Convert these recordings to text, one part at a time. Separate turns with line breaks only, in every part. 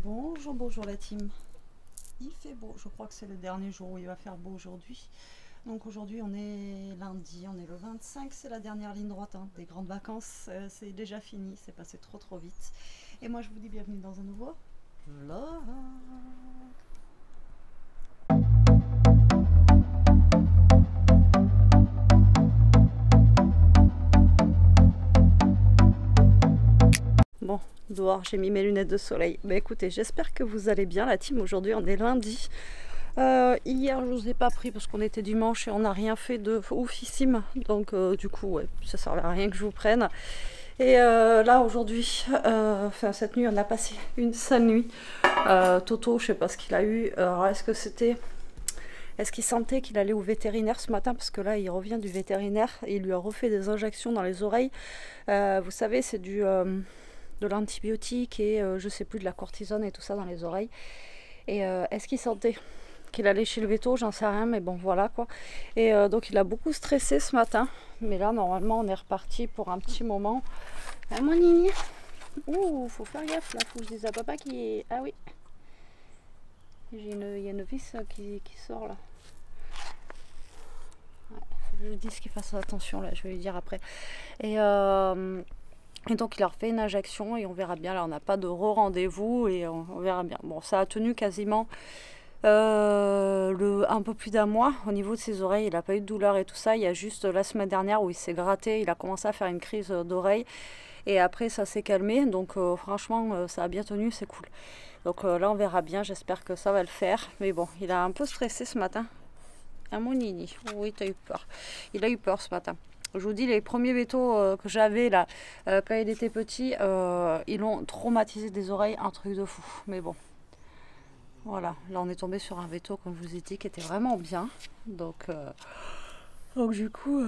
Bonjour, bonjour la team. Il fait beau, je crois que c'est le dernier jour où il va faire beau aujourd'hui. Donc aujourd'hui on est lundi, on est le 25, c'est la dernière ligne droite hein, des grandes vacances. C'est déjà fini, c'est passé trop vite. Et moi je vous dis bienvenue dans un nouveau vlog. Bon, dehors j'ai mis mes lunettes de soleil. Bah écoutez, j'espère que vous allez bien la team. Aujourd'hui on est lundi. Hier je vous ai pas pris parce qu'on était dimanche et on n'a rien fait de oufissime. Donc du coup ouais, ça servait à rien que je vous prenne. Et là aujourd'hui, enfin cette nuit on a passé une sale nuit. Toto, je sais pas ce qu'il a eu. Alors est-ce qu'il sentait qu'il allait au vétérinaire ce matin? Parce que là il revient du vétérinaire et il lui a refait des injections dans les oreilles. Vous savez c'est de l'antibiotique et je sais plus de la cortisone et tout ça dans les oreilles. Et est-ce qu'il sentait qu'il allait chez le véto? J'en sais rien, mais bon voilà quoi. Et donc il a beaucoup stressé ce matin, mais là normalement on est reparti pour un petit moment. Ah mon nini, ouh, faut faire gaffe là, faut que je dise à papa qui est... Ah oui, il y a une vis qui sort là. Ouais, faut que je lui dise qu'il fasse attention là, je vais lui dire après. Et donc il a refait une injection et on verra bien. Là on n'a pas de rendez-vous et on verra bien. Bon, ça a tenu quasiment un peu plus d'un mois. Au niveau de ses oreilles, il n'a pas eu de douleur et tout ça. Il y a juste la semaine dernière où il s'est gratté, il a commencé à faire une crise d'oreille. Et après ça s'est calmé. Donc franchement ça a bien tenu, c'est cool. Donc là on verra bien, j'espère que ça va le faire. Mais bon, il a un peu stressé ce matin. Ah mon nini, oui t'as eu peur. Il a eu peur ce matin. Je vous dis, les premiers vétos que j'avais là, quand il était petit, ils l'ont traumatisé des oreilles, un truc de fou. Mais bon, voilà. Là, on est tombé sur un véto, comme je vous ai dit, qui était vraiment bien. Donc du coup,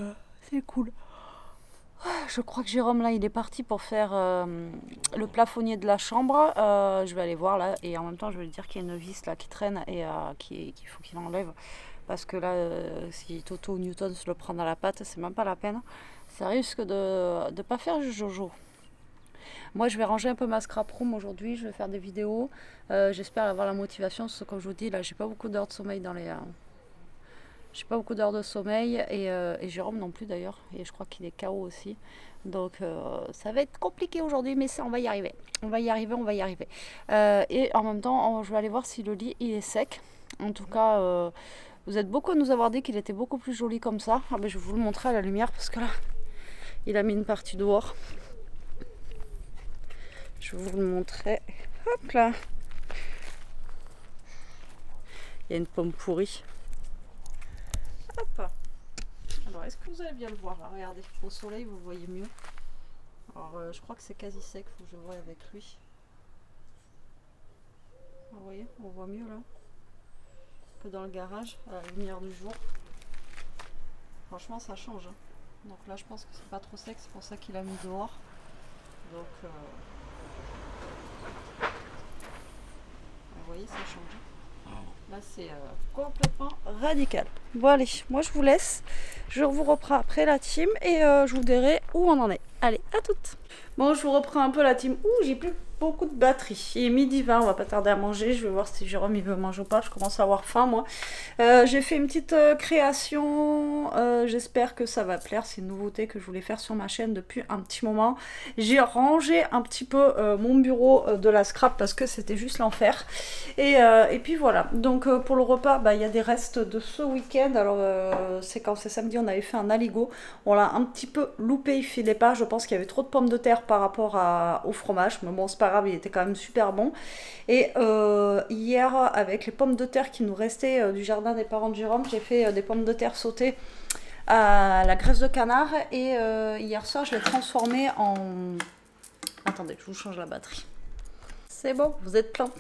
c'est cool. Je crois que Jérôme, là, il est parti pour faire le plafonnier de la chambre. Je vais aller voir, là. Et en même temps, je vais lui dire qu'il y a une vis, là, qui traîne et qu'il faut qu'il enlève. Parce que là, si Toto ou Newton se le prend dans la patte, c'est même pas la peine. Ça risque de ne pas faire Jojo. Moi, je vais ranger un peu ma scrap room aujourd'hui. Je vais faire des vidéos. J'espère avoir la motivation. Parce que, comme je vous dis, là, j'ai pas beaucoup d'heures de sommeil dans les... j'ai pas beaucoup d'heures de sommeil. Et Jérôme non plus, d'ailleurs. Et je crois qu'il est KO aussi. Donc, ça va être compliqué aujourd'hui. Mais ça, on va y arriver. On va y arriver, on va y arriver. Et en même temps, je vais aller voir si le lit, il est sec. En tout cas... vous êtes beaucoup à nous avoir dit qu'il était beaucoup plus joli comme ça. Ah ben je vais vous le montrer à la lumière parce que là, il a mis une partie dehors. Je vais vous le montrer. Hop là. Il y a une pomme pourrie. Hop. Alors, est-ce que vous allez bien le voir là? Regardez, au soleil, vous voyez mieux. Alors, je crois que c'est quasi sec. Faut que je voie avec lui. Vous voyez, on voit mieux là que dans le garage, à la lumière du jour. Franchement, ça change. Hein. Donc là, je pense que c'est pas trop sec, c'est pour ça qu'il a mis dehors. Donc, vous voyez, ça change. Là, c'est complètement radical. Bon, allez, moi je vous laisse. Je vous reprends après la team et je vous dirai où on en est. Allez, à toutes. Bon, je vous reprends un peu la team. Ouh, j'ai plus beaucoup de batterie. Il est midi 20, on va pas tarder à manger. Je vais voir si Jérôme il veut manger ou pas. Je commence à avoir faim moi. J'ai fait une petite création. J'espère que ça va plaire. C'est une nouveauté que je voulais faire sur ma chaîne depuis un petit moment. J'ai rangé un petit peu mon bureau de la scrap parce que c'était juste l'enfer. Et puis voilà. Donc pour le repas, bah, y a des restes de ce week-end. Alors c'est quand c'est samedi, on avait fait un aligot. On l'a un petit peu loupé, il filait pas. Je pense qu'il y avait trop de pommes de terre par rapport au fromage. Mais bon, c'est pas grave, il était quand même super bon. Et hier, avec les pommes de terre qui nous restaient du jardin des parents de Jérôme, j'ai fait des pommes de terre sautées à la graisse de canard. Et hier soir, je l'ai transformé en... Attendez, je vous change la batterie. C'est bon, vous êtes plein.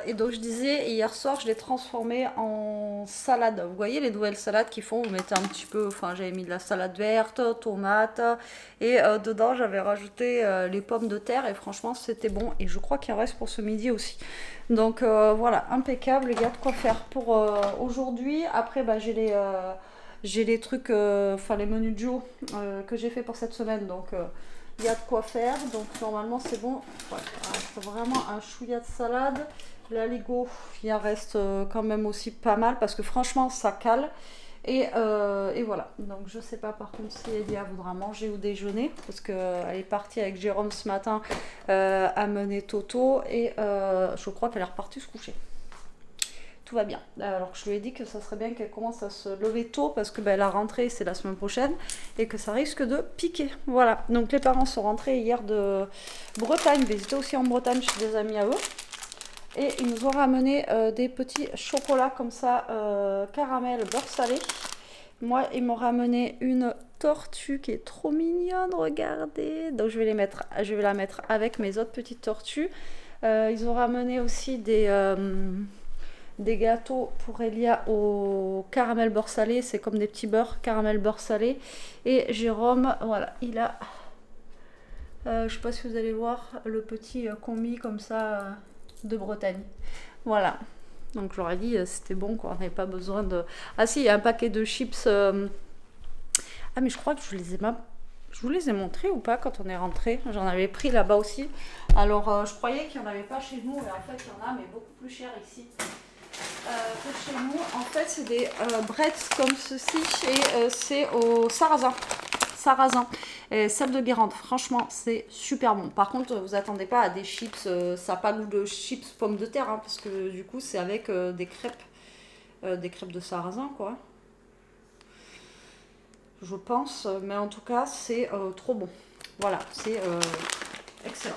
Et donc je disais, hier soir je l'ai transformé en salade. Vous voyez les nouvelles salades qu'ils font, vous mettez un petit peu, enfin j'avais mis de la salade verte, tomate, et dedans j'avais rajouté les pommes de terre et franchement c'était bon. Et je crois qu'il en reste pour ce midi aussi. Donc voilà, impeccable, il y a de quoi faire pour aujourd'hui. Après bah, j'ai les trucs, enfin les menus de jour que j'ai fait pour cette semaine. Donc Il y a de quoi faire, donc normalement c'est bon. Ouais, c'est vraiment un chouïa de salade. L'aligot, il en reste quand même aussi pas mal parce que franchement ça cale. Et voilà, donc je sais pas par contre si Elia voudra manger ou déjeuner parce qu'elle est partie avec Jérôme ce matin amener Toto et je crois qu'elle est repartie se coucher. Tout va bien. Alors que je lui ai dit que ça serait bien qu'elle commence à se lever tôt parce que la rentrée c'est la semaine prochaine et que ça risque de piquer. Voilà, donc les parents sont rentrés hier de Bretagne, mais ils étaient aussi en Bretagne chez des amis à eux. Et ils nous ont ramené des petits chocolats comme ça, caramel, beurre salé. Moi, ils m'ont ramené une tortue qui est trop mignonne, regardez. Donc je vais la mettre avec mes autres petites tortues. Ils ont ramené aussi des gâteaux pour Elia au caramel beurre salé. C'est comme des petits beurres caramel beurre salé. Et Jérôme, voilà, il a... je sais pas si vous allez voir le petit combi comme ça de Bretagne. Voilà. Donc je leur ai dit c'était bon quoi, on n'avait pas besoin de... Ah si, il y a un paquet de chips. Ah mais je crois que je vous les ai montrés ou pas quand on est rentré. J'en avais pris là-bas aussi. Alors je croyais qu'il n'y en avait pas chez nous, et en fait il y en a, mais beaucoup plus cher ici que chez nous. En fait c'est des brettes comme ceci et c'est au sarrasin. Celle de Guérande, franchement c'est super bon. Par contre vous attendez pas à des chips, ça n'a pas goût de chips pommes de terre, parce que du coup c'est avec des crêpes de sarrasin quoi, je pense, mais en tout cas c'est trop bon. Voilà, c'est excellent.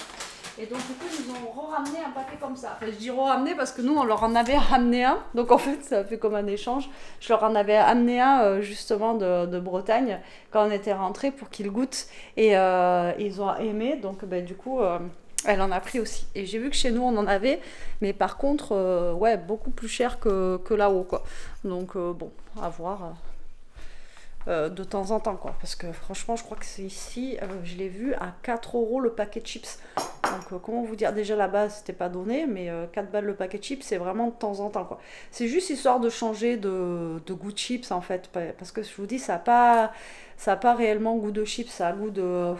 Et donc du coup ils nous ont ramené un paquet comme ça. Enfin, je dis ramené parce que nous on leur en avait ramené un. Donc en fait ça fait comme un échange. Je leur en avais amené un justement de Bretagne quand on était rentrés pour qu'ils goûtent. Et ils ont aimé. Donc du coup elle en a pris aussi. Et j'ai vu que chez nous on en avait. Mais par contre ouais, beaucoup plus cher que là-haut quoi. Donc bon, à voir. De temps en temps quoi, parce que franchement je crois que c'est ici, je l'ai vu à 4 € le paquet de chips, donc comment vous dire, déjà là-bas c'était pas donné, mais 4 balles le paquet de chips c'est vraiment de temps en temps quoi, c'est juste histoire de changer de goût de chips en fait, parce que je vous dis ça a pas réellement goût de chips, ça a goût de...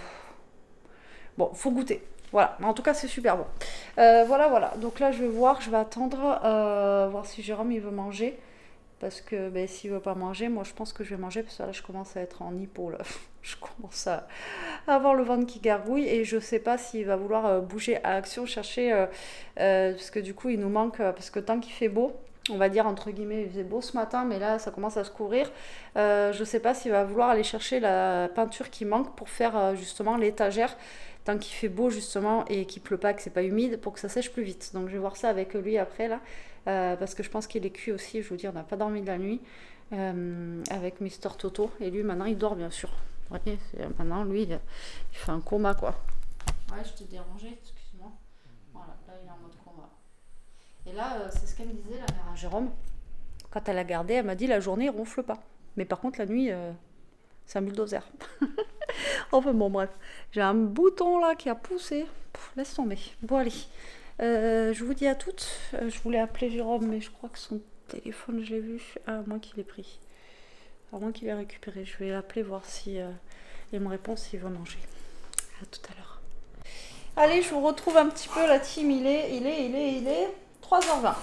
Bon, faut goûter. Voilà, en tout cas c'est super bon. Voilà, donc là je vais attendre, voir si Jérôme il veut manger. Parce que s'il veut pas manger, moi je pense que je vais manger, parce que là je commence à être en hypo là. Je commence à avoir le ventre qui gargouille et je sais pas s'il va vouloir bouger à Action, chercher, parce que du coup il nous manque, parce que tant qu'il fait beau, on va dire entre guillemets, il faisait beau ce matin, mais là ça commence à se couvrir, je sais pas s'il va vouloir aller chercher la peinture qui manque pour faire justement l'étagère, tant qu'il fait beau justement et qu'il pleut pas, que c'est pas humide, pour que ça sèche plus vite. Donc je vais voir ça avec lui après là. Parce que je pense qu'il est cuit aussi, je vous dis, on n'a pas dormi de la nuit avec Mister Toto, et lui maintenant il dort bien sûr. Ouais, maintenant lui il fait un coma quoi. Ouais, je t'ai dérangé, excuse-moi. Voilà, là il est en mode coma. Et là c'est ce qu'elle me disait la mère à Jérôme, quand elle a gardé, elle m'a dit la journée il ronfle pas, mais par contre la nuit c'est un bulldozer. Enfin bon bref, j'ai un bouton là qui a poussé. Laisse tomber. Bon allez. Je vous dis à toutes. Je voulais appeler Jérôme, mais je crois que son téléphone, je l'ai vu. À moins qu'il ait pris. À moins qu'il ait récupéré. Je vais l'appeler, voir si il me répond s'il veut manger. À tout à l'heure. Allez, je vous retrouve un petit peu la team. Il est 3h20.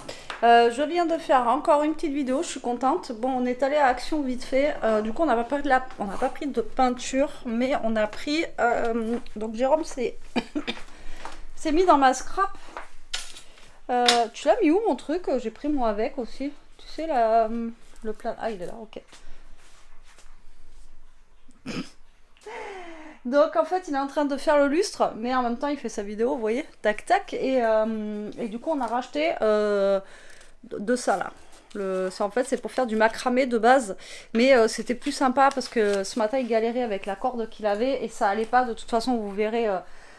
Je viens de faire encore une petite vidéo. Je suis contente. Bon, on est allé à Action vite fait. Du coup, on n'a pas pris de peinture, mais on a pris. Donc, Jérôme s'est mis dans ma scrap. Tu l'as mis où mon truc? J'ai pris moi avec aussi. Tu sais, le plat. Ah, il est là, ok. Donc en fait il est en train de faire le lustre, mais en même temps il fait sa vidéo, vous voyez, tac tac. Et du coup on a racheté de ça là. En fait c'est pour faire du macramé de base, mais c'était plus sympa parce que ce matin il galérait avec la corde qu'il avait et ça allait pas. De toute façon vous verrez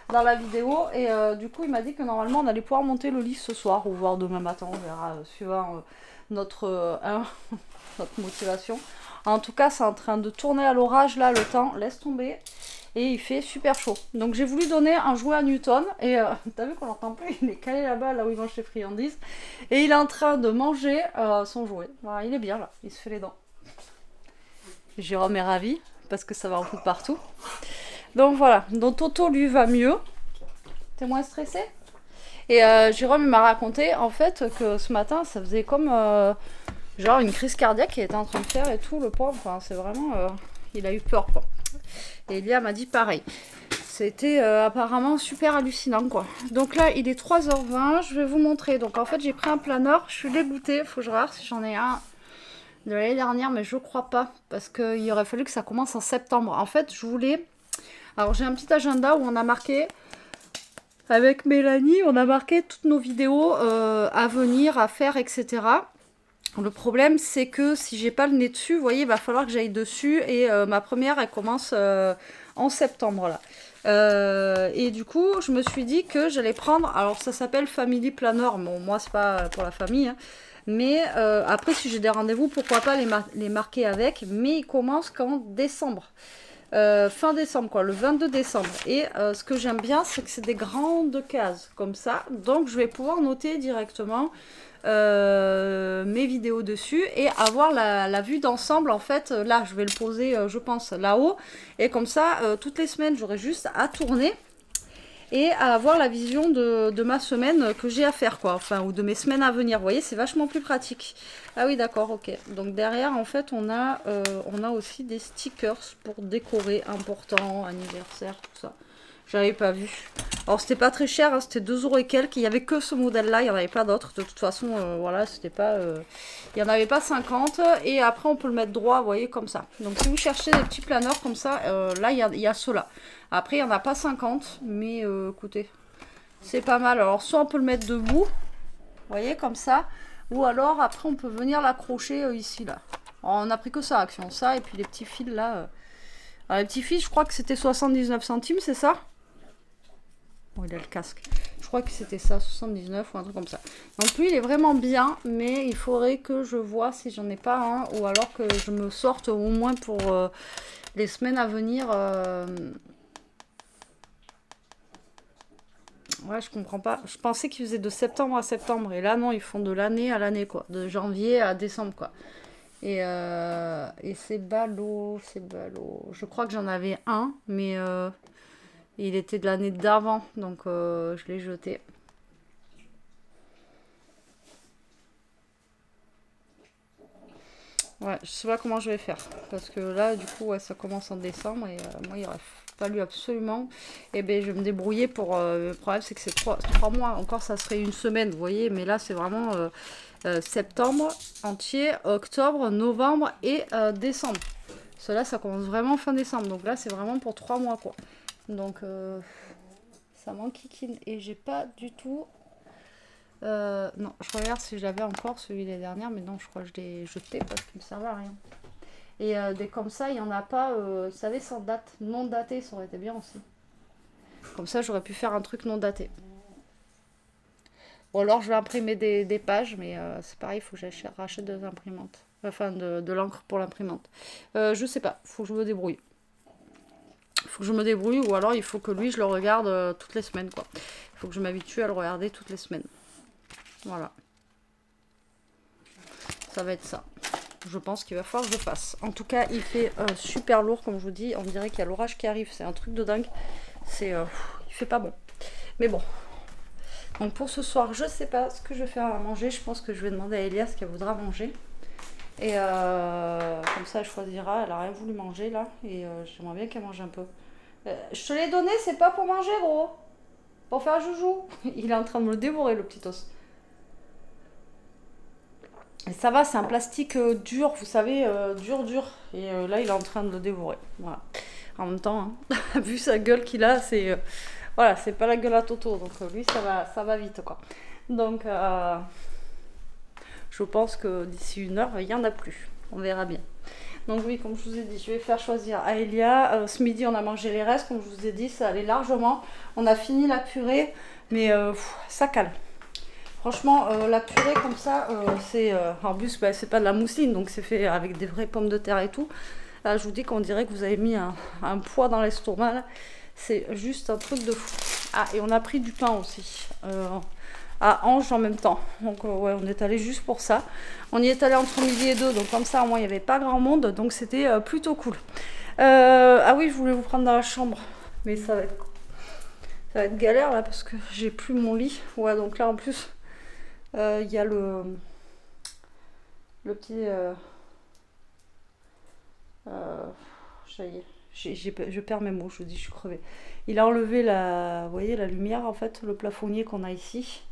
dans la vidéo. Et du coup il m'a dit que normalement on allait pouvoir monter le lit ce soir ou voir demain matin, on verra suivant notre motivation. En tout cas c'est en train de tourner à l'orage là, le temps laisse tomber. Et il fait super chaud. Donc j'ai voulu donner un jouet à Newton. Et t'as vu qu'on l'entend plus, il est calé là-bas, là où il mange ses friandises. Et il est en train de manger son jouet. Voilà, il est bien là, il se fait les dents. Jérôme est ravi, parce que ça va en foutre partout. Donc voilà, donc Toto lui va mieux. T'es moins stressé? Et Jérôme m'a raconté en fait que ce matin ça faisait comme genre une crise cardiaque qu'il était en train de faire et tout, le pauvre. Enfin, c'est vraiment... il a eu peur quoi. Et Elia m'a dit pareil. C'était apparemment super hallucinant quoi. Donc là il est 3h20, je vais vous montrer. Donc en fait j'ai pris un planeur, je suis dégoûtée. Faut que je regarde si j'en ai un de l'année dernière, mais je crois pas. Parce qu'il aurait fallu que ça commence en septembre. En fait je voulais... Alors j'ai un petit agenda où on a marqué... Avec Mélanie, on a marqué toutes nos vidéos à venir, à faire, etc. Le problème, c'est que si j'ai pas le nez dessus, vous voyez, il va falloir que j'aille dessus. Et ma première, elle commence en septembre, là. Et du coup, je me suis dit que j'allais prendre... Alors, ça s'appelle Family Planner. Bon, moi, c'est pas pour la famille, hein. Mais après, si j'ai des rendez-vous, pourquoi pas les marquer avec. Mais il commence qu'en décembre. Fin décembre quoi, le 22 décembre. Et ce que j'aime bien, c'est que c'est des grandes cases comme ça. Donc je vais pouvoir noter directement mes vidéos dessus et avoir la vue d'ensemble. En fait, là, je vais le poser, je pense, là-haut. Et comme ça, toutes les semaines, j'aurai juste à tourner et à avoir la vision de ma semaine que j'ai à faire, quoi. Enfin, ou de mes semaines à venir. Vous voyez, c'est vachement plus pratique. Ah oui, d'accord, ok. Donc derrière, en fait, on a aussi des stickers pour décorer, important, anniversaire, tout ça. J'avais pas vu. Alors, c'était pas très cher, hein, c'était 2 € et quelques. Il n'y avait que ce modèle-là, il n'y en avait pas d'autres. De toute façon, voilà, c'était pas... il n'y en avait pas 50. Et après, on peut le mettre droit, vous voyez, comme ça. Donc, si vous cherchez des petits planeurs comme ça, là, il y a ceux-là. Après, il n'y en a pas 50, mais écoutez, c'est pas mal. Alors, soit on peut le mettre debout, vous voyez, comme ça. Ou alors, après, on peut venir l'accrocher ici, là. Alors, on a pris que ça, Action. Ça, et puis les petits fils, là. Alors, les petits fils, je crois que c'était 79 centimes, c'est ça? Bon, il a le casque. Je crois que c'était ça, 79 ou un truc comme ça. Donc lui, il est vraiment bien, mais il faudrait que je vois si j'en ai pas un, ou alors que je me sorte au moins pour les semaines à venir. Ouais, je comprends pas. Je pensais qu'ils faisaient de septembre à septembre, et là, non, ils font de l'année à l'année, quoi. De janvier à décembre, quoi. Et c'est ballot, c'est ballot. Je crois que j'en avais un, mais... il était de l'année d'avant, donc je l'ai jeté. Ouais, je sais pas comment je vais faire. Parce que là, du coup, ouais, ça commence en décembre. Et moi, il aurait fallu absolument... Et ben, je vais me débrouiller pour... le problème, c'est que c'est 3 mois. Encore, ça serait une semaine, vous voyez. Mais là, c'est vraiment septembre entier, octobre, novembre et décembre. Cela, ça commence vraiment fin décembre. Donc là, c'est vraiment pour 3 mois, quoi. Donc, ça m'enquiquine. Et j'ai pas du tout... non, je regarde si je l'avais encore, celui des dernières. Mais non, je crois que je l'ai jeté parce qu'il ne servait à rien. Et des comme ça, il n'y en a pas, vous savez, sans date. Non daté, ça aurait été bien aussi. Comme ça, j'aurais pu faire un truc non daté. Ou alors, je vais imprimer des pages. Mais c'est pareil, il faut que rachète des imprimantes. Enfin, de l'encre pour l'imprimante. Je sais pas, il faut que je me débrouille. Il faut que je me débrouille, ou alors il faut que lui, je le regarde toutes les semaines, quoi. Il faut que je m'habitue à le regarder toutes les semaines. Voilà. Ça va être ça. Je pense qu'il va falloir que je fasse. En tout cas, il fait super lourd, comme je vous dis. On dirait qu'il y a l'orage qui arrive. C'est un truc de dingue. C'est, il fait pas bon. Mais bon. Donc pour ce soir, je sais pas ce que je vais faire à manger. Je pense que je vais demander à Elia ce qu'elle voudra manger. Et comme ça, elle choisira. Elle a rien voulu manger là. Et j'aimerais bien qu'elle mange un peu. Je te l'ai donné, c'est pas pour manger, gros. Pour faire joujou. Il est en train de me le dévorer, le petit os. Et ça va, c'est un plastique dur, vous savez, dur. Et là, il est en train de le dévorer. Voilà. En même temps, hein, vu sa gueule qu'il a, c'est... voilà, c'est pas la gueule à Toto. Donc lui, ça va vite, quoi. Donc, je pense que d'ici 1 heure, il n'y en a plus. On verra bien. Donc oui, comme je vous ai dit, je vais faire choisir à Elia. Ce midi, on a mangé les restes. Comme je vous ai dit, ça allait largement. On a fini la purée, mais ça cale. Franchement, la purée comme ça, c'est... en plus, bah, c'est pas de la mousseline, donc c'est fait avec des vraies pommes de terre et tout. Là, je vous dis qu'on dirait que vous avez mis un poids dans l'estomac. C'est juste un truc de fou. Ah, et on a pris du pain aussi. À Ange en même temps. Donc ouais, on est allé juste pour ça. On y est allé entre midi et 2, donc comme ça au moins il n'y avait pas grand monde, donc c'était plutôt cool. Ah oui, je voulais vous prendre dans la chambre. Mais ça va être galère là parce que j'ai plus mon lit. Ouais, donc là en plus, il y a le petit... ça y est, je perds mes mots, je vous dis, je suis crevée. Il a enlevé la, vous voyez, la lumière en fait, le plafonnier qu'on a ici.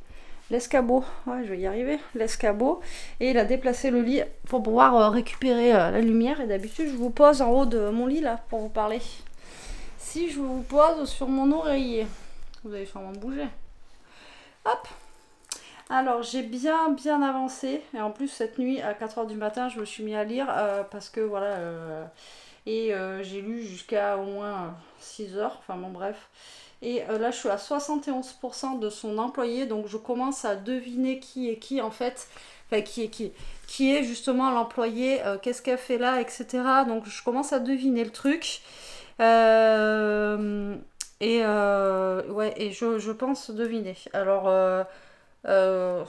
L'escabeau, ouais, je vais y arriver, l'escabeau. Et il a déplacé le lit pour pouvoir récupérer la lumière. Et d'habitude, je vous pose en haut de mon lit là pour vous parler. Si je vous pose sur mon oreiller, vous allez sûrement bouger. Hop. Alors, j'ai bien avancé. Et en plus, cette nuit, à 4 h du matin, je me suis mis à lire parce que voilà. J'ai lu jusqu'à au moins 6 heures. Enfin, bon, bref. Et là, je suis à 71% de son employé. Donc, je commence à deviner qui est qui, en fait. Enfin, qui est qui. Qui est justement l'employé, qu'est-ce qu'elle fait là, etc. Donc, je commence à deviner le truc. Ouais, et je pense deviner. Alors, je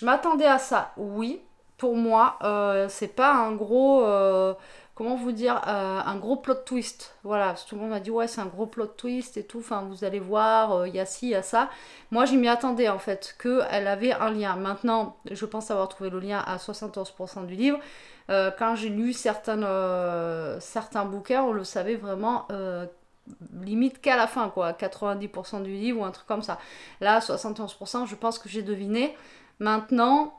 m'attendais à ça, oui. Pour moi, c'est pas un gros, comment vous dire, un gros plot twist. Voilà, tout le monde m'a dit ouais, c'est un gros plot twist et tout. Enfin, vous allez voir, il y a ci, il y a ça. Moi, j'y m'y attendais en fait, qu'elle avait un lien. Maintenant, je pense avoir trouvé le lien à 71% du livre. Quand j'ai lu certains bouquins, on le savait vraiment. Limite qu'à la fin, quoi, 90% du livre ou un truc comme ça. Là, 71%, je pense que j'ai deviné. Maintenant,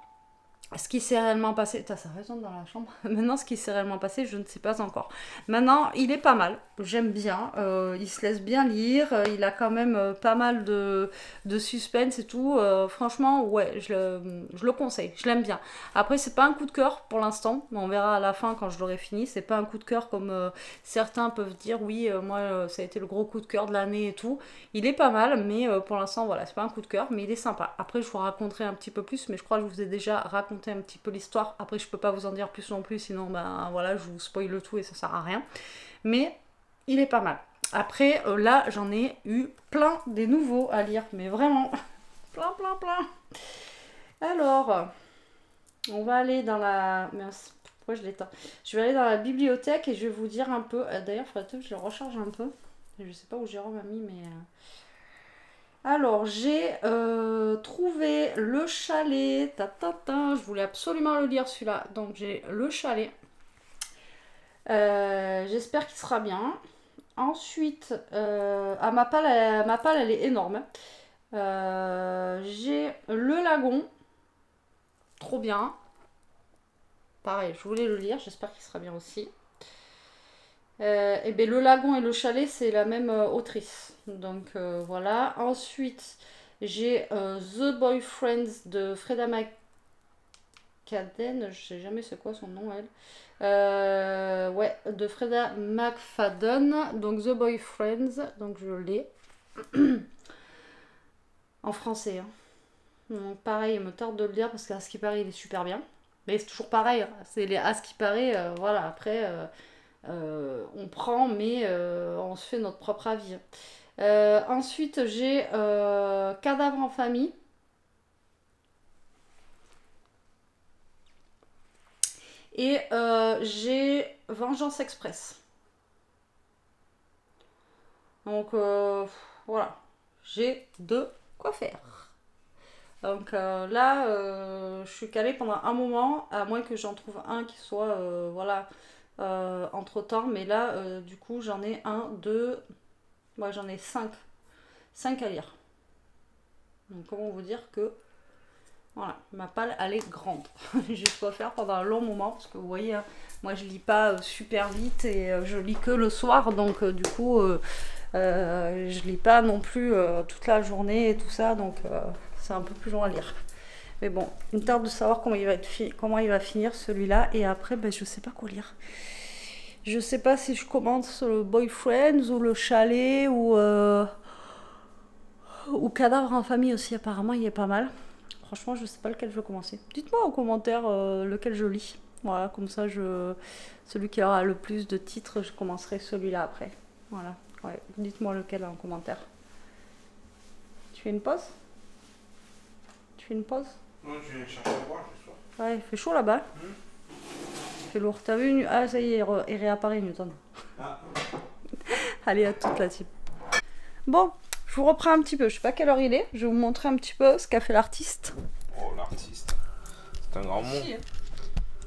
ce qui s'est réellement passé... Ça résonne dans la chambre. Maintenant, ce qui s'est réellement passé, je ne sais pas encore. Maintenant, il est pas mal. J'aime bien. Il se laisse bien lire. Il a quand même pas mal de suspense et tout. Franchement, ouais, je le conseille. Je l'aime bien. Après, c'est pas un coup de cœur pour l'instant. On verra à la fin quand je l'aurai fini. C'est pas un coup de cœur comme certains peuvent dire. Oui, moi, ça a été le gros coup de cœur de l'année et tout. Il est pas mal, mais pour l'instant, voilà, c'est pas un coup de cœur, mais il est sympa. Après, je vous raconterai un petit peu plus, mais je crois que je vous ai déjà raconté un petit peu l'histoire. Après, je peux pas vous en dire plus non plus, sinon, ben voilà, je vous spoil le tout et ça sert à rien. Mais il est pas mal. Après, là, j'en ai eu plein des nouveaux à lire, mais vraiment, plein. Alors, on va aller dans la... Mince, pourquoi je l'éteins? Je vais aller dans la bibliothèque et je vais vous dire un peu... D'ailleurs, il faudrait que je le recharge un peu. Je sais pas où Jérôme a mis, mais... Alors, j'ai trouvé le chalet. Je voulais absolument le lire celui-là. Donc, j'ai le chalet. J'espère qu'il sera bien. Ensuite, ma palle, elle est énorme. J'ai le lagon. Trop bien. Pareil, je voulais le lire. J'espère qu'il sera bien aussi. Et bien le lagon et le chalet, c'est la même autrice. Donc voilà. Ensuite, j'ai The Boyfriends de Freda McFadden. Je sais jamais c'est quoi son nom, elle. Ouais, de Freda McFadden. Donc The Boyfriends. Donc je l'ai. En français. Hein. Donc pareil, il me tarde de le lire parce qu'à ce qui paraît, il est super bien. Mais c'est toujours pareil. Hein. C'est les à ce qui paraît. Voilà, après. On prend, mais on se fait notre propre avis. Ensuite, j'ai Cadavre en famille. Et j'ai Vengeance Express. Donc voilà, j'ai de quoi faire. Donc là, je suis calée pendant un moment, à moins que j'en trouve un qui soit, voilà, entre temps. Mais là, du coup, j'en ai un, deux, moi j'en ai 5 à lire. Donc comment vous dire que voilà, ma palle elle est grande. J'ai de quoi faire pendant un long moment parce que vous voyez, hein, moi je lis pas super vite et je lis que le soir, donc du coup je lis pas non plus toute la journée et tout ça, donc c'est un peu plus long à lire. Mais bon, il me tarde de savoir comment il va finir celui-là, et après ben, je sais pas quoi lire. Je sais pas si je commence le Boyfriends ou le chalet ou Cadavre en famille aussi, apparemment il est pas mal. Franchement, je sais pas lequel je veux commencer. Dites-moi en commentaire lequel je lis. Voilà, comme ça, celui qui aura le plus de titres, je commencerai celui-là après. Voilà, ouais. Dites-moi lequel en commentaire. Tu fais une pause?
Non, je viens chercher à boire ce soir.
Ouais, il fait chaud là-bas. Il fait lourd. T'as vu? Ah, ça y est, il réapparaît Newton.
Ah.
Allez, à toute la team. Bon, je vous reprends un petit peu. Je sais pas quelle heure il est. Je vais vous montrer un petit peu ce qu'a fait l'artiste.
Oh, l'artiste. C'est un grand mot.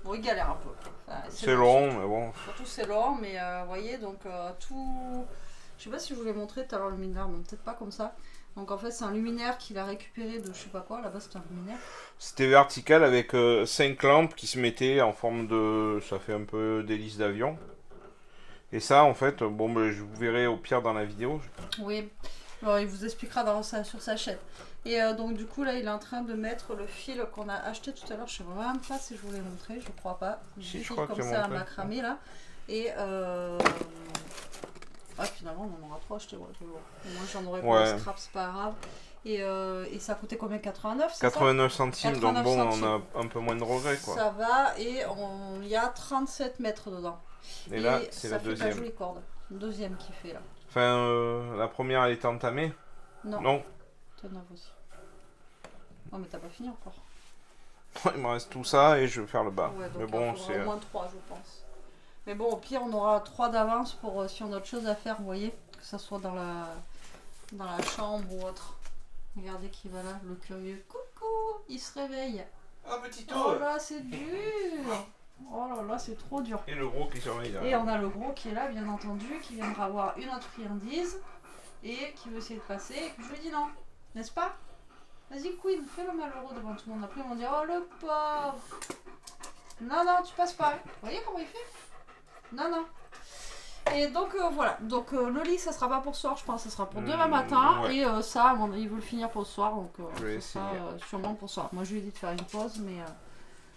Bon, il galère un peu. Enfin,
c'est long, mais bon.
Surtout, c'est long, mais vous voyez, donc tout. Je sais pas si je vous l'ai montré tout à l'heure le luminaire, mais peut-être pas comme ça. Donc en fait, c'est un luminaire qu'il a récupéré de je sais pas quoi. Là-bas, c'était un luminaire.
C'était vertical avec 5 lampes qui se mettaient en forme de. Ça fait un peu d'hélice d'avion. Et ça, en fait, bon, ben, je vous verrai au pire dans la vidéo.
Oui, alors, il vous expliquera sur sa chaîne. Et donc du coup là il est en train de mettre le fil qu'on a acheté tout à l'heure. Je sais vraiment pas si je vous l'ai montré, je crois pas.
Si, je crois que
comme ça à macramé là. Et finalement on en aura 3 achetés. Ouais, moi j'en aurais pour le scrap, c'est pas grave. Et ça coûtait combien? 89, c'est
89 centimes,
89
donc bon,
centimes.
on a un peu moins de regrets quoi.
Ça va, et il y a 37 mètres dedans.
Et là, c'est la deuxième.
Ça fait la jolie corde. Une deuxième qui fait là.
Enfin, la première elle est entamée? Non.
T'en as aussi. Non mais t'as pas fini encore.
Il me reste tout ça et je vais faire le bas.
Ouais, donc
mais bon,
c'est au moins 3 je pense. Mais bon, au pire on aura 3 d'avance pour si on a autre chose à faire, vous voyez, que ça soit dans la chambre ou autre. Regardez qui va là, le curieux. Coucou, il se réveille.
Ah, petit
tour. Oh là, c'est dur. Oh là là, c'est trop dur.
Et le gros qui surveille là.
Et on a le gros qui est là, bien entendu, qui viendra avoir une autre friandise et qui veut essayer de passer. Et puis je lui dis non, n'est-ce pas? Vas-y, Queen, fais le malheureux devant tout le monde. Après, ils vont dire oh le pauvre. Non, non, tu passes pas. Vous voyez comment il fait? Non, non. Et donc voilà, donc le lit ça sera pas pour ce soir, je pense, ça sera pour demain matin. Ouais. Et ça, bon, ils veulent le finir pour ce soir, donc ça sera sûrement pour ce soir. Moi je lui ai dit de faire une pause, mais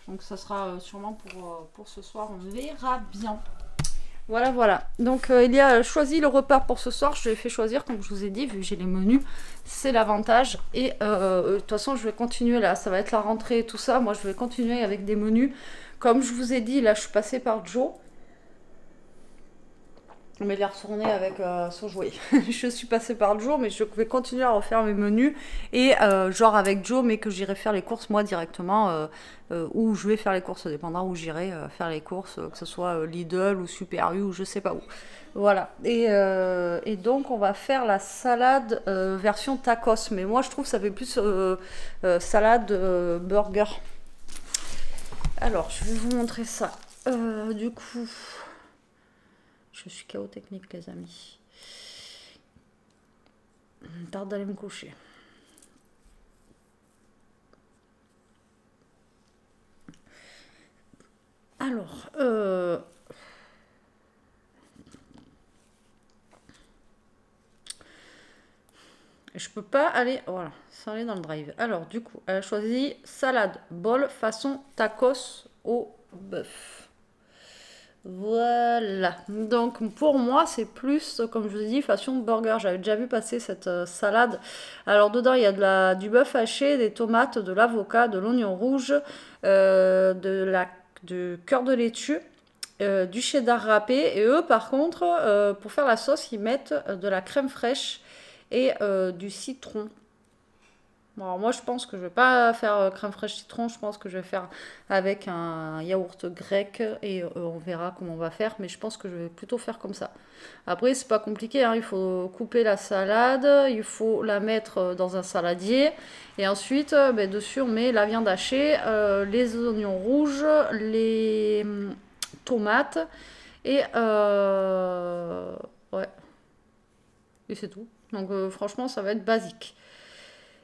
donc ça sera sûrement pour ce soir, on verra bien. Voilà, voilà. Donc il a choisi le repas pour ce soir, je lui ai fait choisir, comme je vous ai dit, vu que j'ai les menus, c'est l'avantage. Et de toute façon, je vais continuer là, ça va être la rentrée et tout ça. Moi je vais continuer avec des menus. Comme je vous ai dit, là je suis passée par Joe. Mais il est retourné avec son jouet. Je suis passée par Joe, mais je vais continuer à refaire mes menus. Et genre avec Joe, mais que j'irai faire les courses moi directement. Ou je vais faire les courses, dépendant où j'irai faire les courses, que ce soit Lidl ou Super U ou je sais pas où. Voilà. Et donc on va faire la salade version tacos. Mais moi je trouve que ça fait plus salade burger. Alors je vais vous montrer ça. Du coup... Je suis KO technique, les amis. Tarde d'aller me coucher. Alors, je peux pas aller, voilà, sans aller dans le drive. Alors, du coup, elle a choisi salade bol façon tacos au bœuf. Voilà, donc pour moi c'est plus, comme je vous ai dit, façon burger. J'avais déjà vu passer cette salade. Alors dedans il y a du bœuf haché, des tomates, de l'avocat, de l'oignon rouge, du cœur de laitue, du cheddar râpé. Et eux par contre, pour faire la sauce, ils mettent de la crème fraîche et du citron. Alors moi je pense que je vais pas faire crème fraîche citron, je pense que je vais faire avec un yaourt grec et on verra comment on va faire, mais je pense que je vais plutôt faire comme ça. Après c'est pas compliqué, hein, il faut couper la salade, il faut la mettre dans un saladier et ensuite dessus on met la viande hachée, les oignons rouges, les tomates et ouais, et c'est tout. Donc franchement ça va être basique.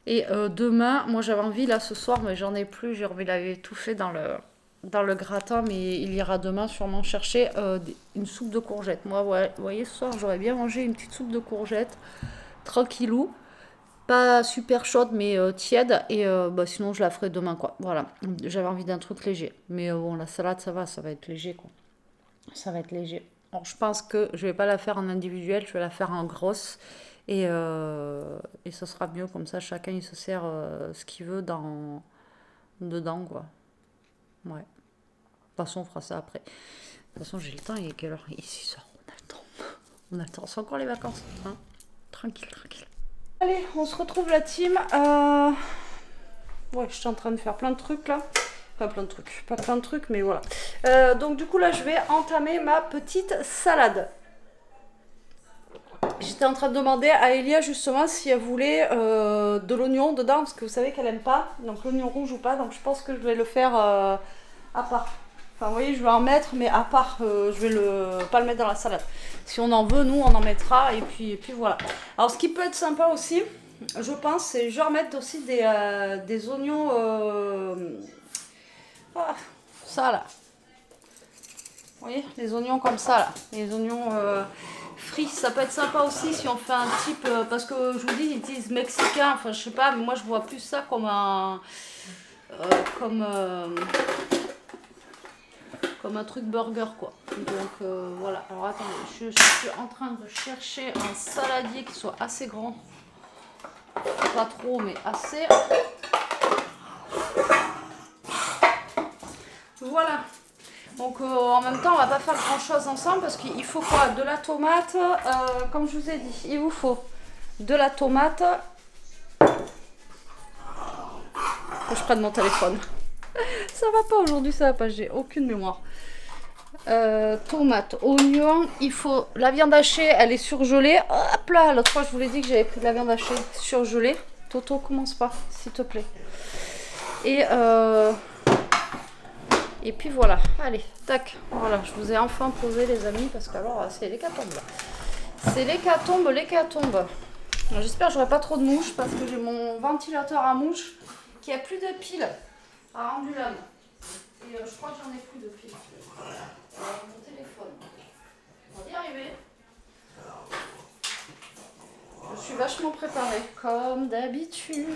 Et demain, moi j'avais envie là ce soir, mais j'en ai plus, j'ai envie d'aller tout fait dans le gratin, mais il ira demain sûrement chercher une soupe de courgettes. Moi, ouais, vous voyez, ce soir j'aurais bien mangé une petite soupe de courgettes, tranquillou, pas super chaude, mais tiède, et sinon je la ferai demain, quoi. Voilà, j'avais envie d'un truc léger, mais bon, la salade ça va être léger, quoi. Ça va être léger. Alors je pense que je vais pas la faire en individuel, je vais la faire en grosse. Et ça sera mieux comme ça, chacun il se sert ce qu'il veut dedans, quoi. Ouais. De toute façon, on fera ça après. De toute façon, j'ai le temps, il est quelle heure? Il est 6 heures, on a le temps. On a le temps, c'est encore les vacances. Hein, tranquille, tranquille. Allez, on se retrouve la team. Ouais, je suis en train de faire plein de trucs là. Enfin, plein de trucs. Pas plein de trucs, mais voilà. Donc du coup, là, je vais entamer ma petite salade. j'étais en train de demander à Elia justement si elle voulait de l'oignon dedans, parce que vous savez qu'elle aime pas, donc l'oignon rouge ou pas, donc je pense que je vais le faire à part. Enfin vous voyez, je vais en mettre, mais à part, je vais pas le mettre dans la salade. Si on en veut, nous on en mettra, et puis voilà. Alors ce qui peut être sympa aussi, je pense, c'est genre mettre aussi des oignons, ça là. Vous voyez, les oignons comme ça là, les oignons frits, ça peut être sympa aussi si on fait un type, parce que je vous dis, ils disent mexicain, enfin je sais pas, mais moi je vois plus ça comme un, comme un truc burger quoi. Donc voilà, alors attendez, je suis en train de chercher un saladier qui soit assez grand, pas trop mais assez. Voilà. Donc en même temps on va pas faire grand chose ensemble parce qu'il faut quoi? De la tomate, comme je vous ai dit, il vous faut de la tomate. Faut que je prenne mon téléphone. Ça va pas aujourd'hui, ça va pas, j'ai aucune mémoire. Tomate, oignon, il faut la viande hachée, elle est surgelée. Hop là, l'autre fois je vous l'ai dit que j'avais pris de la viande hachée surgelée. Toto, commence pas, s'il te plaît. Et puis voilà, allez, tac, voilà, je vous ai enfin posé les amis, parce que alors c'est l'hécatombe là. C'est l'hécatombe. J'espère que j'aurai pas trop de mouches, parce que j'ai mon ventilateur à mouches qui a plus de piles à rendu l'âme. Et je crois que j'en ai plus de piles. Mon téléphone. On va y arriver. Je suis vachement préparée, comme d'habitude.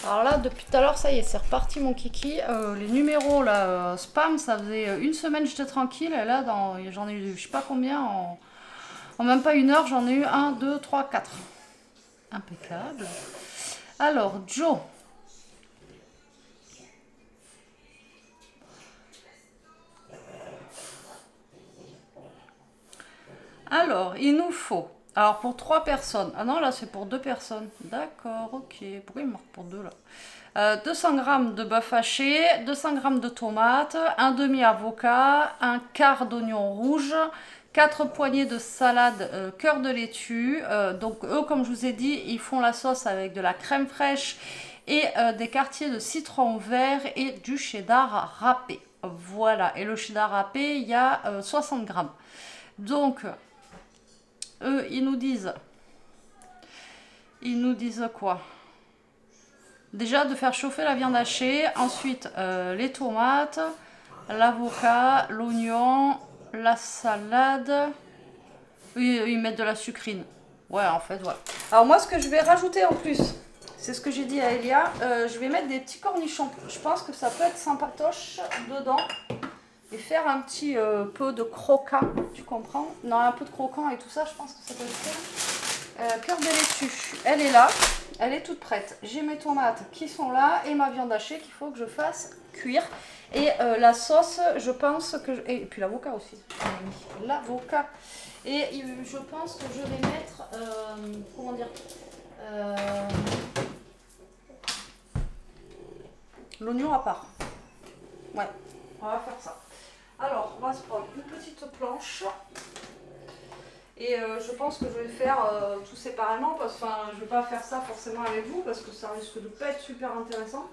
Alors là, depuis tout à l'heure, ça y est, c'est reparti mon kiki. Les numéros là, spam, ça faisait une semaine j'étais tranquille. Et là, j'en ai eu je sais pas combien, en même pas une heure, j'en ai eu 1, 2, 3, 4. Impeccable. Alors, Joe. Alors, il nous faut... Alors, pour 3 personnes. Ah non, là, c'est pour 2 personnes. D'accord, ok. Pourquoi il me marque pour 2, là 200 g de bœuf haché, 200 g de tomates, un demi-avocat, un quart d'oignon rouge, 4 poignées de salade cœur de laitue. Donc, eux, comme je vous ai dit, ils font la sauce avec de la crème fraîche et des quartiers de citron vert et du cheddar râpé. Voilà. Et le cheddar râpé, il y a 60 g. Donc... eux, ils nous disent quoi? Déjà de faire chauffer la viande hachée, ensuite les tomates, l'avocat, l'oignon, la salade. Ils mettent de la sucrine. Ouais, en fait, voilà. Alors moi, ce que je vais rajouter en plus, c'est ce que j'ai dit à Elia, je vais mettre des petits cornichons. Je pense que ça peut être sympatoche dedans. Et faire un petit peu de croquant, tu comprends? Non, un peu de croquant et tout ça, je pense que ça peut être faire. Cœur de laitue, elle est là, elle est toute prête. J'ai mes tomates qui sont là et ma viande hachée qu'il faut que je fasse cuire. Et la sauce, je pense que... Et puis l'avocat aussi, l'avocat. Et je pense que je vais mettre... comment dire l'oignon à part. Ouais, on va faire ça. Alors, on va se prendre une petite planche et je pense que je vais faire tout séparément parce que je ne vais pas faire ça forcément avec vous parce que ça risque de pas être super intéressant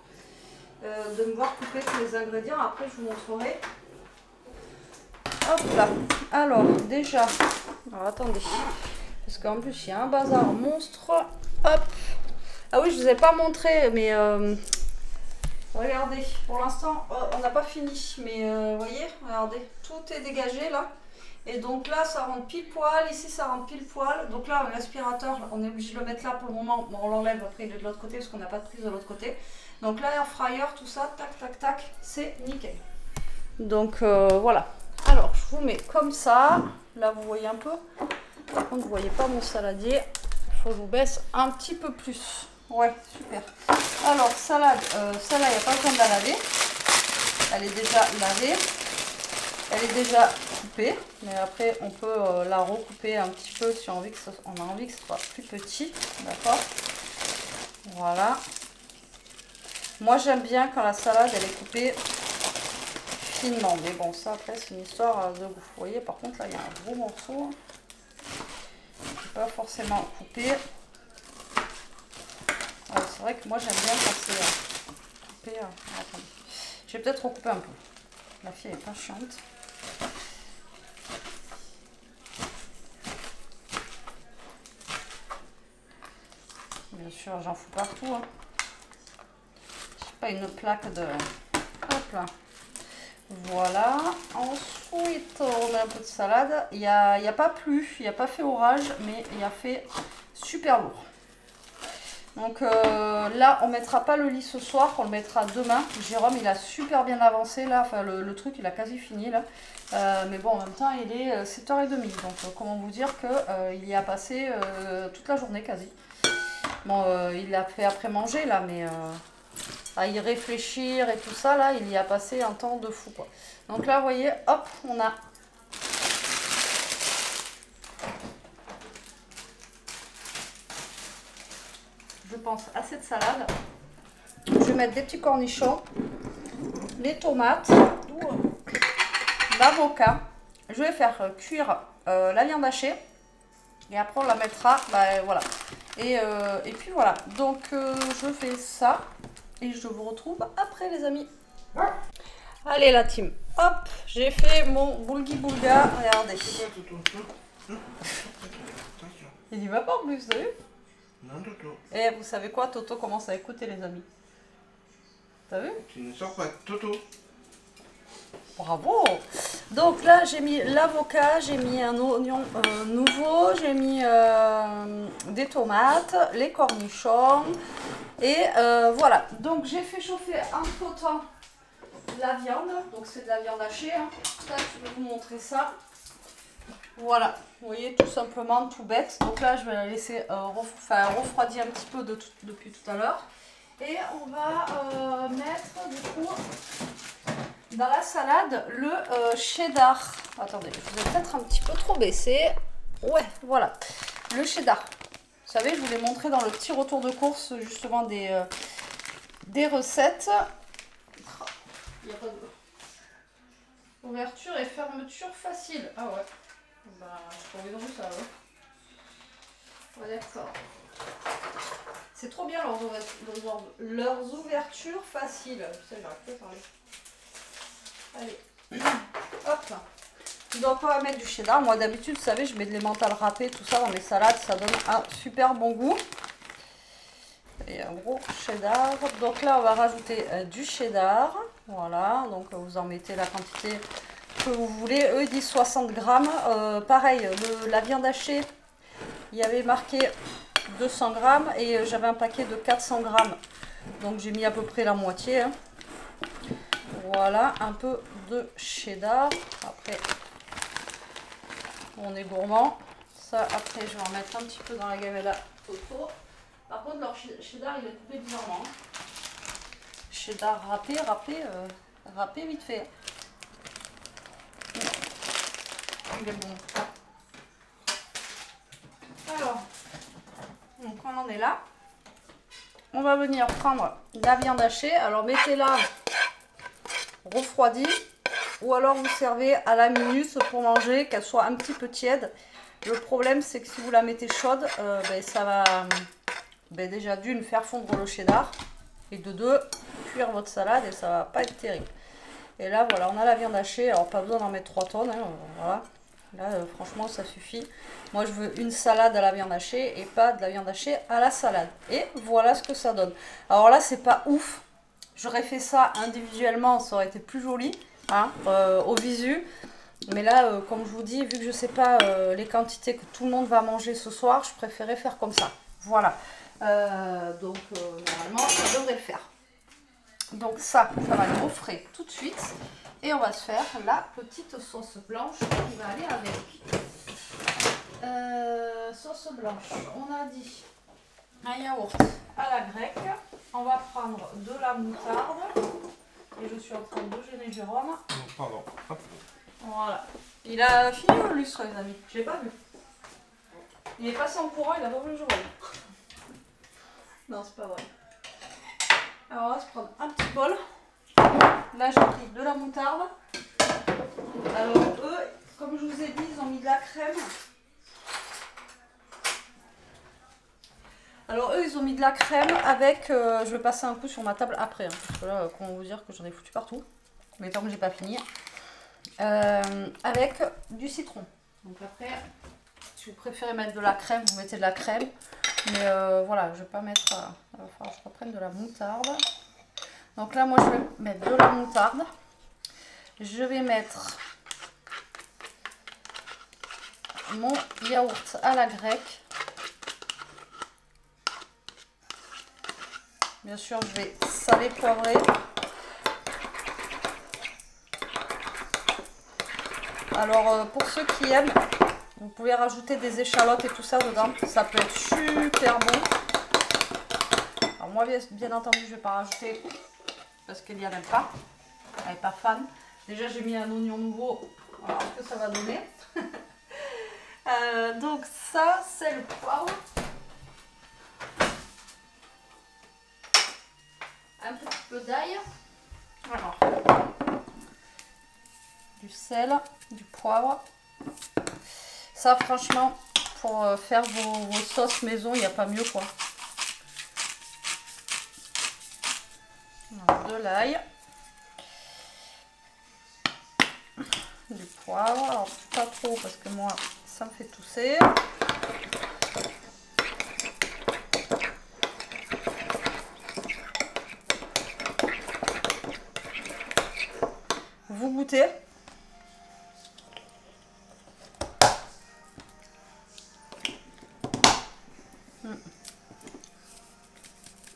de me voir couper tous les ingrédients. Après, je vous montrerai. Hop là. Alors, déjà, alors, attendez, parce qu'en plus, il y a un bazar monstre. Hop. Ah oui, je ne vous ai pas montré, mais... regardez, pour l'instant, on n'a pas fini, mais vous voyez, regardez, tout est dégagé là. Et donc là, ça rentre pile poil, ici ça rentre pile poil. Donc là, l'aspirateur, on est obligé de le mettre là pour le moment. Bon, on l'enlève après, il est de l'autre côté parce qu'on n'a pas de prise de l'autre côté. Donc là, air fryer, tout ça, tac, tac, tac, c'est nickel. Donc voilà. Alors, je vous mets comme ça. Là, vous voyez un peu. Par contre, vous ne voyez pas mon saladier. Il faut que je vous baisse un petit peu plus. Ouais, super. Alors, salade, celle-là, il n'y a pas besoin de la laver. Elle est déjà lavée. Elle est déjà coupée. Mais après, on peut la recouper un petit peu si on a envie que ce soit plus petit. D'accord? Voilà. Moi, j'aime bien quand la salade, elle est coupée finement. Mais bon, ça, après, c'est une histoire de goût. Vous voyez, par contre, là, il y a un gros morceau. pas forcément couper. C'est vrai que moi j'aime bien quand c'est coupé. Attendez. Je vais peut-être recouper un peu. La fille elle est pas chiante. Bien sûr, j'en fous partout. Hein. J'ai pas une plaque de... Hop là. Voilà. Ensuite, on met un peu de salade. Il n'y a pas plu, il n'y a pas fait orage, mais il a fait super lourd. Donc là, on ne mettra pas le lit ce soir, on le mettra demain. Jérôme, il a super bien avancé là. Enfin, le truc, il a quasi fini là. Mais bon, en même temps, il est 7h30. Donc, comment vous dire qu'il y a passé toute la journée quasi. Bon, il l'a fait après manger là, mais à y réfléchir et tout ça, là, il y a passé un temps de fou, quoi. Donc là, vous voyez, hop, on a... Je pense assez de salade. Je vais mettre des petits cornichons, les tomates, l'avocat. Je vais faire cuire la viande hachée. Et après, on la mettra, bah, voilà. Et puis voilà. Donc, je fais ça. Et je vous retrouve après, les amis. Allez, la team. Hop, j'ai fait mon boulgui-boulga. Regardez. Il y va pas en plus, vous avez vu?
Non, Toto.
Et vous savez quoi? Toto commence à écouter, les amis. T'as vu?
Tu ne sors pas, Toto.
Bravo! Donc là, j'ai mis l'avocat, j'ai mis un oignon nouveau, j'ai mis des tomates, les cornichons. Et voilà. Donc j'ai fait chauffer entre-temps la viande. Donc c'est de la viande hachée. Hein. Là, je vais vous montrer ça. Voilà. Vous voyez, tout simplement, tout bête. Donc là, je vais la laisser refroidir un petit peu depuis tout à l'heure. Et on va mettre du coup... dans la salade, le cheddar. Attendez, je vous ai peut-être un petit peu trop baissé. Ouais, voilà. Le cheddar. Vous savez, je vous l'ai montré dans le petit retour de course, justement, des recettes. Il n'y a pas de... Ouverture et fermeture facile. Ah ouais. Bah, j'ai pas envie de ça, ouais. Ouais, d'accord. C'est trop bien leurs ouvertures faciles. Je sais, j'arrive pas à parler. Allez, hop. Donc on va mettre du cheddar. Moi d'habitude, vous savez, je mets de l'emmental râpé, tout ça dans mes salades, ça donne un super bon goût. Et un gros cheddar. Donc là, on va rajouter du cheddar. Voilà, donc vous en mettez la quantité que vous voulez. Eux, ils disent 60 grammes. Pareil, la viande hachée, il y avait marqué 200 grammes et j'avais un paquet de 400 grammes. Donc j'ai mis à peu près la moitié. Hein. Voilà, un peu de cheddar. Après, on est gourmand. Ça, après, je vais en mettre un petit peu dans la gamelle à Toto. Par contre, leur cheddar, il est coupé bizarrement. Cheddar râpé vite fait. Il est bon. Alors, donc on en est là. On va venir prendre la viande hachée. Alors, mettez-la refroidie ou alors vous servez à la minute pour manger, qu'elle soit un petit peu tiède. Le problème, c'est que si vous la mettez chaude, ça va déjà d'une faire fondre le cheddar et de deux cuire votre salade et ça va pas être terrible. Et là, voilà, on a la viande hachée. Alors, pas besoin d'en mettre 3 tonnes. Hein, voilà. Là, franchement, ça suffit. Moi, je veux une salade à la viande hachée et pas de la viande hachée à la salade. Et voilà ce que ça donne. Alors là, c'est pas ouf. J'aurais fait ça individuellement, ça aurait été plus joli, hein, au visu. Mais là, comme je vous dis, vu que je ne sais pas les quantités que tout le monde va manger ce soir, je préférais faire comme ça. Voilà. Donc, normalement, ça devrait le faire. Donc ça va être au frais tout de suite. Et on va se faire la petite sauce blanche qui va aller avec. Sauce blanche, on a dit un yaourt à la grecque. On va prendre de la moutarde. Et je suis en train de gêner Jérôme.
Pardon. Hop.
Voilà. Il a fini le lustre, les amis. Je l'ai pas vu. Il est passé en courant, il a pas voulu jouer. Non, c'est pas vrai. Alors on va se prendre un petit bol. Là j'ai pris de la moutarde. Alors eux, comme je vous ai dit, ils ont mis de la crème. Alors eux, ils ont mis de la crème avec... je vais passer un coup sur ma table après. Hein, parce que là, comment vous dire que j'en ai foutu partout. Mais tant que j'ai pas fini. Avec du citron. Donc après, si vous préférez mettre de la crème, vous mettez de la crème. Mais voilà, je vais pas mettre... il va falloir que je reprenne de la moutarde. Donc là, moi, je vais mettre de la moutarde. Je vais mettre mon yaourt à la grecque. Bien sûr, je vais saler, poivrer. Alors, pour ceux qui aiment, vous pouvez rajouter des échalotes et tout ça dedans. Ça peut être super bon. Alors moi, bien entendu, je ne vais pas rajouter parce qu'elle n'y en aime pas. Elle n'est pas fan. Déjà, j'ai mis un oignon nouveau. Alors, ce que ça va donner. Donc ça, c'est le poivre. Un petit peu d'ail. Alors, du sel, du poivre. Ça, franchement, pour faire vos sauces maison, il n'y a pas mieux, quoi. De l'ail. Du poivre. Alors, pas trop parce que moi, ça me fait tousser. Vous goûtez.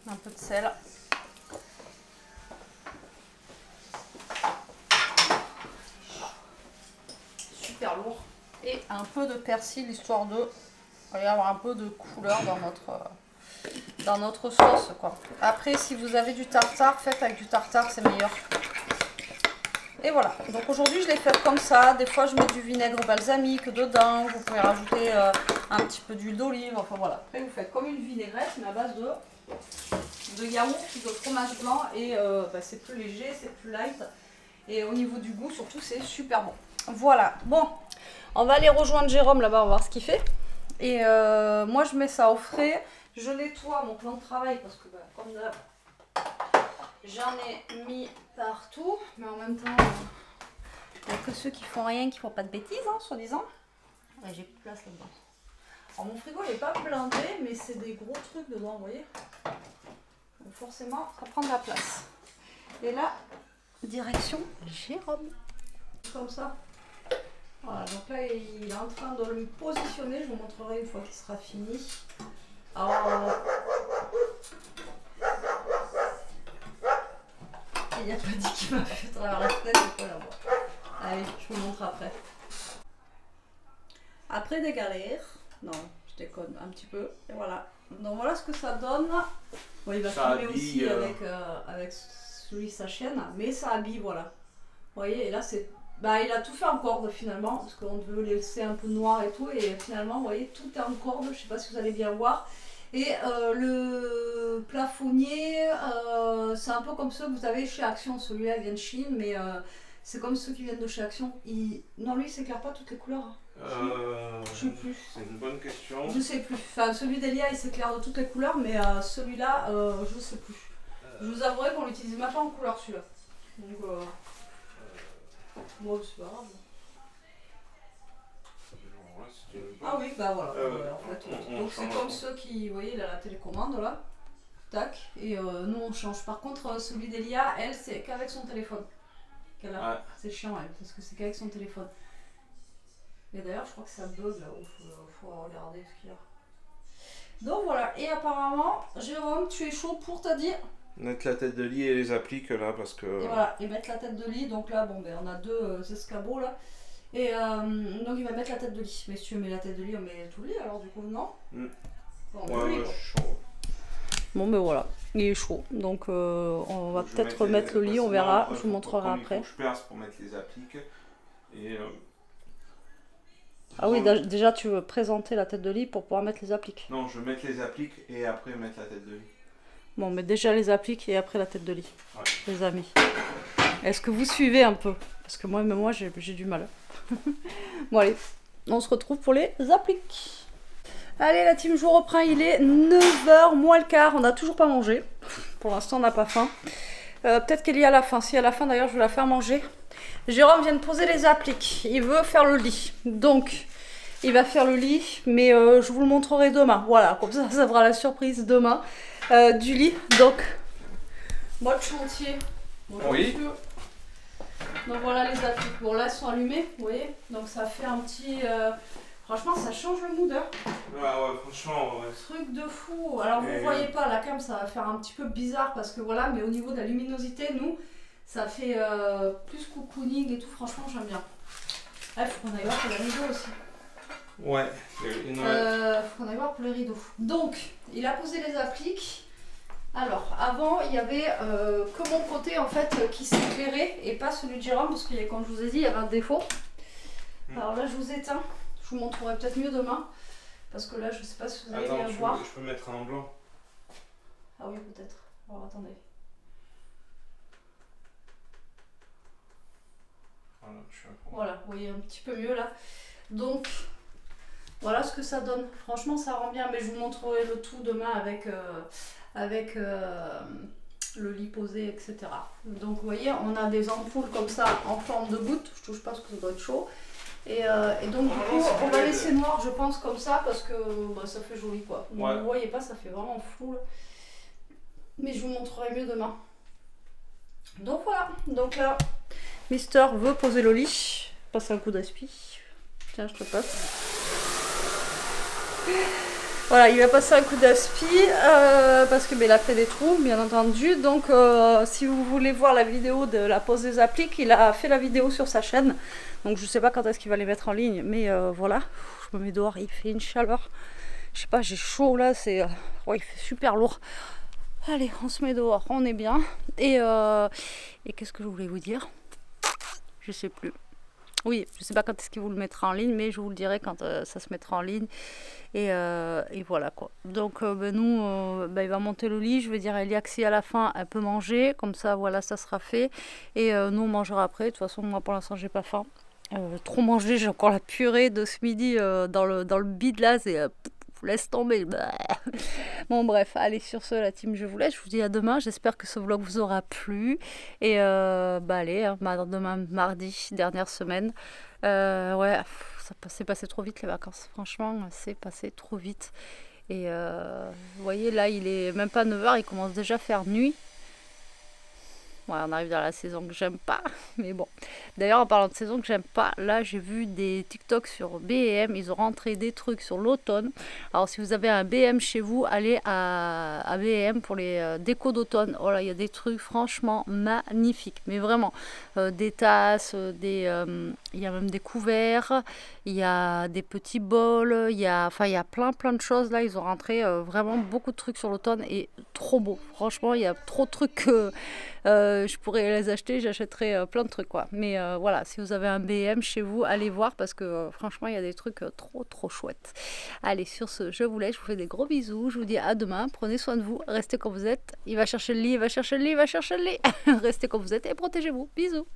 Un peu de sel. Super lourd. Et un peu de persil, histoire de avoir un peu de couleur dans notre sauce, quoi. Après, si vous avez du tartare, faites avec du tartare, c'est meilleur. Et voilà, donc aujourd'hui je l'ai fait comme ça. Des fois je mets du vinaigre balsamique dedans, vous pouvez rajouter un petit peu d'huile d'olive, enfin voilà. Après vous faites comme une vinaigrette mais à base de yaourt, de fromage blanc et c'est plus léger, c'est plus light. Et au niveau du goût surtout c'est super bon. Voilà, bon, on va aller rejoindre Jérôme là-bas, on va voir ce qu'il fait. Et moi je mets ça au frais, je nettoie mon plan de travail parce que comme d'hab, j'en ai mis partout, mais en même temps, il n'y a que ceux qui font rien, qui font pas de bêtises, hein, soi-disant. Ouais, j'ai plus de place là-dedans. Alors mon frigo n'est pas blindé, mais c'est des gros trucs dedans, vous voyez. Donc forcément, ça prend de la place. Et là, direction Jérôme. Comme ça. Voilà, donc là, il est en train de le positionner. Je vous montrerai une fois qu'il sera fini. Alors... Il n'y a pas dit qu'il m'a fait à travers la fenêtre, je peux la voir. Allez, je vous montre après. Après des galères, non, je déconne un petit peu, et voilà. Donc voilà ce que ça donne. Bon, il va filmer aussi avec sa chienne, mais ça habille, voilà. Vous voyez, et là c'est... il a tout fait en corde finalement, parce qu'on veut laisser un peu noir et tout, et finalement, vous voyez, tout est en corde, je ne sais pas si vous allez bien voir. Et le plafonnier, c'est un peu comme ceux que vous avez chez Action. Celui-là vient de Chine, mais c'est comme ceux qui viennent de chez Action. Non, lui, il s'éclaire pas toutes les couleurs. Je sais plus.
C'est une bonne question.
Je sais plus. Enfin, celui d'Elia, il s'éclaire de toutes les couleurs, mais celui-là, je sais plus. Je vous avouerai qu'on l'utilise même pas en couleur, celui-là. Donc, moi, c'est pas grave. Ah oui, bah voilà. En fait, donc c'est comme ceux qui, vous voyez, il a la télécommande là. Tac. Et nous on change. Par contre, celui d'Elia, elle, c'est qu'avec son téléphone. C'est chiant, elle, parce que c'est qu'avec son téléphone. Et d'ailleurs, je crois que ça bug là. Il faut regarder ce qu'il y a. Donc voilà. Et apparemment, Jérôme, tu es chaud pour t'as dit
mettre la tête de lit et les appliques là parce que.
Et voilà. Et mettre la tête de lit. Donc là, bon, ben on a deux escabeaux là. Et donc il va mettre la tête de lit. Mais si tu mets la tête de lit, on met tout le lit alors du coup, non bon,
ouais, je suis chaud.
Bon ben voilà, il est chaud. Donc on va peut-être remettre le lit, on verra, je vous montrerai après.
Il faut que je perce pour mettre les appliques. Et,
ah oui, déjà tu veux présenter la tête de lit pour pouvoir mettre les appliques.
Non, je vais mettre les appliques et après mettre la tête de lit.
Bon, mais déjà les appliques et après la tête de lit,
ouais.
Les amis. Est-ce que vous suivez un peu? Parce que moi j'ai du mal. Bon allez, on se retrouve pour les appliques. Allez la team, je vous reprends, il est 9h moins le quart, on n'a toujours pas mangé. Pour l'instant on n'a pas faim. Peut-être qu'il y a la fin, si à la fin d'ailleurs je vais la faire manger. Jérôme vient de poser les appliques, il veut faire le lit. Donc il va faire le lit, mais je vous le montrerai demain. Voilà, comme ça ça fera la surprise demain du lit. Donc, mode chantier. Bonjour,
oui.
monsieur. Donc voilà les appliques. Bon là elles sont allumées, vous voyez. Donc ça fait un petit... Franchement ça change le mood. Hein.
Ouais, franchement, ouais.
Truc de fou. Alors vous voyez pas, la cam ça va faire un petit peu bizarre parce que voilà, mais au niveau de la luminosité, nous, ça fait plus cocooning et tout. Franchement j'aime bien. Il faut qu'on aille voir pour les rideaux aussi.
Ouais.
Faut qu'on aille voir pour les rideaux. Donc, il a posé les appliques. Alors, avant, il y avait que mon côté en fait qui s'éclairait et pas celui de Jérôme parce que comme je vous ai dit, il y avait un défaut. Alors là, je vous éteins. Je vous montrerai peut-être mieux demain parce que là, je sais pas si vous allez bien voir.
Je peux mettre un blanc.
Ah oui, peut-être. Alors attendez. Voilà, vous voyez un petit peu mieux là. Donc, voilà ce que ça donne. Franchement, ça rend bien, mais je vous montrerai le tout demain avec le lit posé, etc. Donc, vous voyez, on a des ampoules comme ça en forme de goutte. Je touche pas parce que ça doit être chaud. Et donc, du coup, on va laisser noir, je pense, comme ça parce que bah, ça fait joli quoi. Ouais. Vous voyez pas, ça fait vraiment flou. Là. Mais je vous montrerai mieux demain. Donc, voilà. Donc là, Mister veut poser le lit. Passe un coup d'aspi. Tiens, je te passe. Voilà, il va passer un coup d'aspi parce que il a fait des trous, bien entendu. Donc, si vous voulez voir la vidéo de la pose des appliques, il a fait la vidéo sur sa chaîne. Donc, je sais pas quand est-ce qu'il va les mettre en ligne, mais voilà. Je me mets dehors, il fait une chaleur. Je sais pas, j'ai chaud là, c'est... ouais, il fait super lourd. Allez, on se met dehors, on est bien. Et qu'est-ce que je voulais vous dire? Je sais plus. Oui, je sais pas quand est-ce qu'il vous le mettra en ligne, mais je vous le dirai quand ça se mettra en ligne. Et voilà quoi. Donc nous, il va monter le lit. Je vais dire à Eliaxi à la fin, elle peut manger. Comme ça, voilà, ça sera fait. Et nous, on mangera après. De toute façon, moi pour l'instant, j'ai pas faim. Trop manger, j'ai encore la purée de ce midi dans le bide là. C'est... laisse tomber. Bon bref, allez sur ce la team, je vous laisse, je vous dis à demain, j'espère que ce vlog vous aura plu et allez, hein, demain mardi, dernière semaine, ouais, c'est passé trop vite les vacances, franchement c'est passé trop vite et vous voyez là il est même pas 9h, il commence déjà à faire nuit. Ouais, on arrive dans la saison que j'aime pas, mais bon. D'ailleurs, en parlant de saison que j'aime pas, là j'ai vu des TikTok sur B&M, ils ont rentré des trucs sur l'automne. Alors si vous avez un B&M chez vous, allez à B&M pour les décos d'automne. Oh là, il y a des trucs franchement magnifiques, mais vraiment. Des tasses, il y a même des couverts, il y a des petits bols, il y a plein de choses là. Ils ont rentré vraiment beaucoup de trucs sur l'automne et trop beau. Franchement, il y a trop de trucs que... je pourrais les acheter, j'achèterais plein de trucs quoi. Mais voilà, si vous avez un B&M chez vous, allez voir parce que franchement il y a des trucs trop chouettes. Allez, sur ce, je vous laisse, je vous fais des gros bisous, je vous dis à demain, prenez soin de vous, restez comme vous êtes. Il va chercher le lit, il va chercher le lit, il va chercher le lit. Restez comme vous êtes et protégez-vous. Bisous.